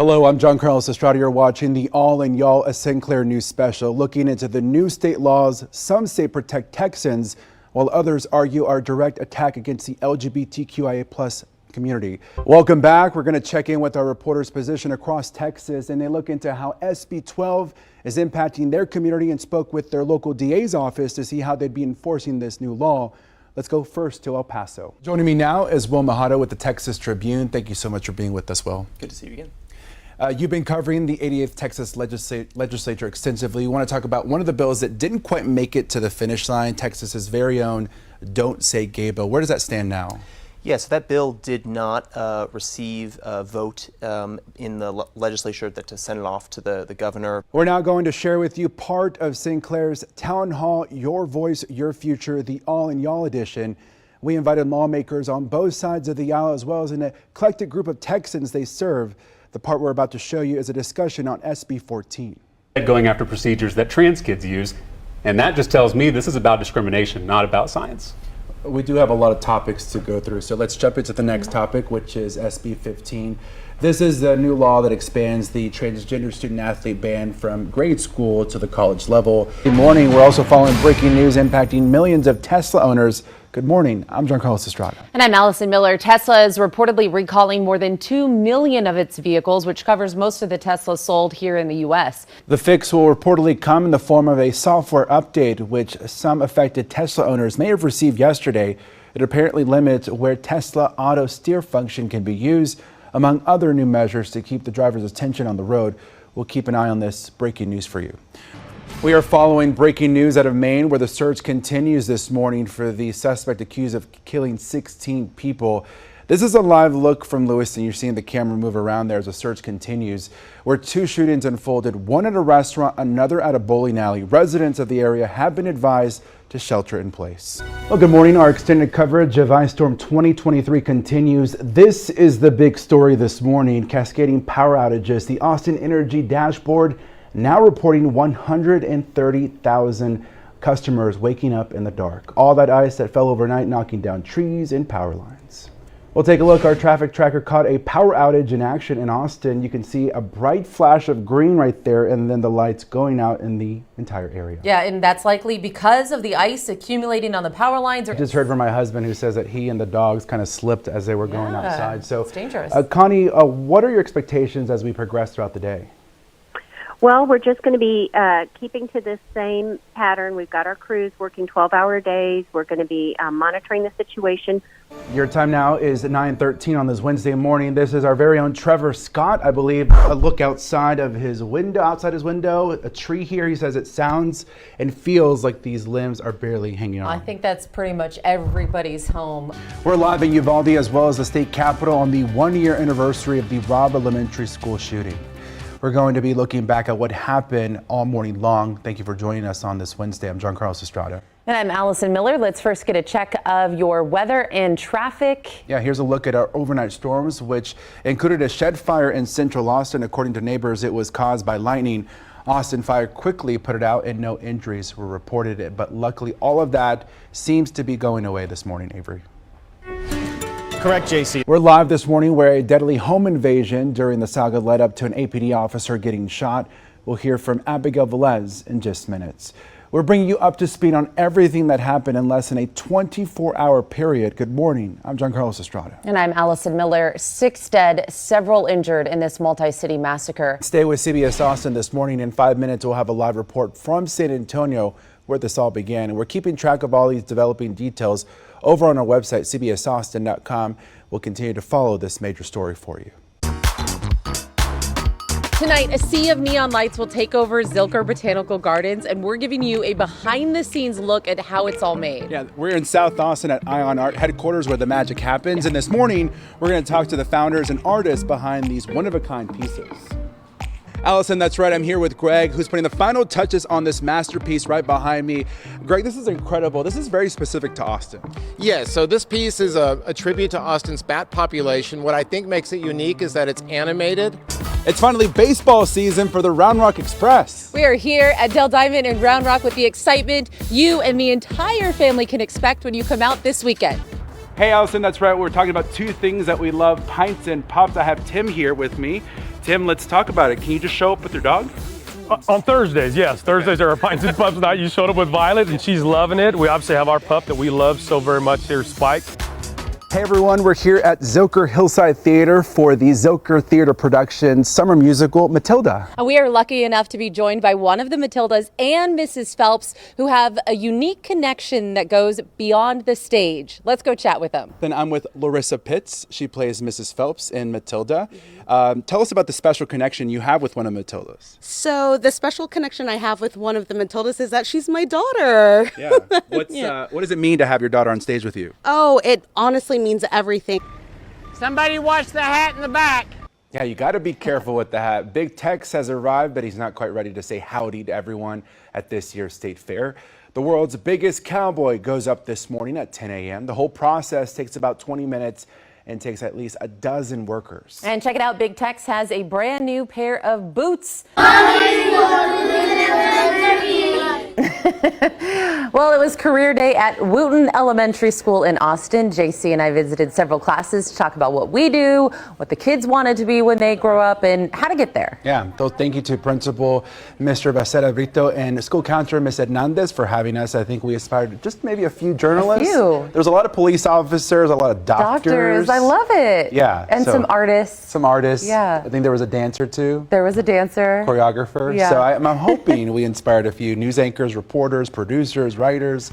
Hello, I'm John Carlos Estrada. You're watching the All in Y'all a Sinclair News Special, looking into the new state laws some say protect Texans, while others argue are a direct attack against the LGBTQIA+ community. Welcome back. We're going to check in with our reporters positioned across Texas, and they look into how SB 12 is impacting their community and spoke with their local DA's office to see how they'd be enforcing this new law. Let's go first to El Paso. Joining me now is Will Mojado with the Texas Tribune. Thank you so much for being with us, Will. Good to see you again. You've been covering the 88th Texas legislature extensively. You want to talk about one of the bills that didn't quite make it to the finish line, Texas's very own Don't Say Gay bill. Where does that stand now? Yeah, so that bill did not receive a vote in the legislature to send it off to the governor. We're now going to share with you part of Sinclair's Town Hall, Your Voice, Your Future, the All in Y'all edition. We invited lawmakers on both sides of the aisle, as well as an eclectic group of Texans they serve. The part we're about to show you is a discussion on SB 14. Going after procedures that trans kids use, and that just tells me this is about discrimination, not about science. We do have a lot of topics to go through, so let's jump into the next topic, which is SB 15. This is the new law that expands the transgender student athlete ban from grade school to the college level. Good morning. We're also following breaking news impacting millions of Tesla owners. Good morning. I'm John Carlos Estrada. And I'm Allison Miller. Tesla is reportedly recalling more than 2 million of its vehicles, which covers most of the Teslas sold here in the U.S. The fix will reportedly come in the form of a software update, which some affected Tesla owners may have received yesterday. It apparently limits where Tesla auto steer function can be used, among other new measures to keep the driver's attention on the road. We'll keep an eye on this breaking news for you. We are following breaking news out of Maine, where the search continues this morning for the suspect accused of killing 16 people. This is a live look from Lewiston. You're seeing the camera move around there as the search continues, where 2 shootings unfolded, one at a restaurant, another at a bowling alley. Residents of the area have been advised to shelter in place. Well, good morning. Our extended coverage of Ice Storm 2023 continues. This is the big story this morning: cascading power outages. The Austin Energy dashboard now reporting 130,000 customers waking up in the dark. All that ice that fell overnight knocking down trees and power lines. We'll take a look. Our traffic tracker caught a power outage in action in Austin. You can see a bright flash of green right there, and then the lights going out in the entire area. Yeah, and that's likely because of the ice accumulating on the power lines. I just heard from my husband, who says that he and the dogs kind of slipped as they were going outside. So it's dangerous. Connie, what are your expectations as we progress throughout the day? Well, we're just going to be keeping to this same pattern. We've got our crews working 12-hour days. We're going to be monitoring the situation. Your time now is 9:13 on this Wednesday morning. This is our very own Trevor Scott, I believe. A look outside his window, a tree here. He says it sounds and feels like these limbs are barely hanging on. I think that's pretty much everybody's home. We're live in Uvalde, as well as the state capitol, on the 1-year anniversary of the Robb Elementary School shooting. We're going to be looking back at what happened all morning long. Thank you for joining us on this Wednesday. I'm John Carlos Estrada. And I'm Allison Miller. Let's first get a check of your weather and traffic. Yeah, here's a look at our overnight storms, which included a shed fire in central Austin. According to neighbors, it was caused by lightning. Austin Fire quickly put it out and no injuries were reported. But luckily, all of that seems to be going away this morning, Avery. Correct, JC. We're live this morning where a deadly home invasion during the saga led up to an APD officer getting shot. We'll hear from Abigail Velez in just minutes. We're bringing you up to speed on everything that happened in less than a 24-hour period. Good morning. I'm John Carlos Estrada. And I'm Allison Miller. 6 dead, several injured in this multi-city massacre. Stay with CBS Austin this morning. In 5 minutes, we'll have a live report from San Antonio, where this all began. And we're keeping track of all these developing details over on our website, cbsaustin.com. We'll continue to follow this major story for you. Tonight, a sea of neon lights will take over Zilker Botanical Gardens, and we're giving you a behind-the-scenes look at how it's all made. Yeah, we're in South Austin at Ion Art headquarters, where the magic happens. And this morning, we're going to talk to the founders and artists behind these one-of-a-kind pieces. Allison, that's right. I'm here with Greg, who's putting the final touches on this masterpiece right behind me. Greg, this is incredible. This is very specific to Austin. Yes, so this piece is a tribute to Austin's bat population. What I think makes it unique is that it's animated. It's finally baseball season for the Round Rock Express. We are here at Dell Diamond in Round Rock with the excitement you and the entire family can expect when you come out this weekend. Hey, Allison, that's right. We're talking about two things that we love, pints and pops. I have Tim here with me. Tim, let's talk about it. Can you just show up with your dog? On Thursdays, yes. Thursdays are our Pints and Pups night. You showed up with Violet, and she's loving it. We obviously have our pup that we love so very much here, Spike. Hey everyone, we're here at Zilker Hillside Theater for the Zilker Theater production summer musical Matilda. And we are lucky enough to be joined by one of the Matildas and Mrs. Phelps, who have a unique connection that goes beyond the stage. Let's go chat with them. Then I'm with Larissa Pitts. She plays Mrs. Phelps in Matilda. Tell us about the special connection you have with one of Matildas. So the special connection I have with one of the Matildas is that she's my daughter. Yeah. What does it mean to have your daughter on stage with you? Oh, it honestly means everything. Somebody watch the hat in the back. Yeah, you got to be careful with the hat. Big Tex has arrived, but he's not quite ready to say howdy to everyone at this year's state fair. The world's biggest cowboy goes up this morning at 10 a.m. The whole process takes about 20 minutes and takes at least a dozen workers. And check it out, Big Tex has a brand new pair of boots. Well, it was career day at Wooten Elementary School in Austin. JC and I visited several classes to talk about what we do, what the kids wanted to be when they grow up, and how to get there. Yeah, so thank you to Principal Mr. Becerra Brito and School Counselor Ms. Hernandez for having us. I think we inspired just maybe a few journalists. There's a lot of police officers, a lot of doctors. I love it. Yeah. And some artists. Some artists. Yeah. I think there was a dancer too. There was a dancer. Choreographer. Yeah. So I'm hoping we inspired a few news anchors, reporters, producers, writers.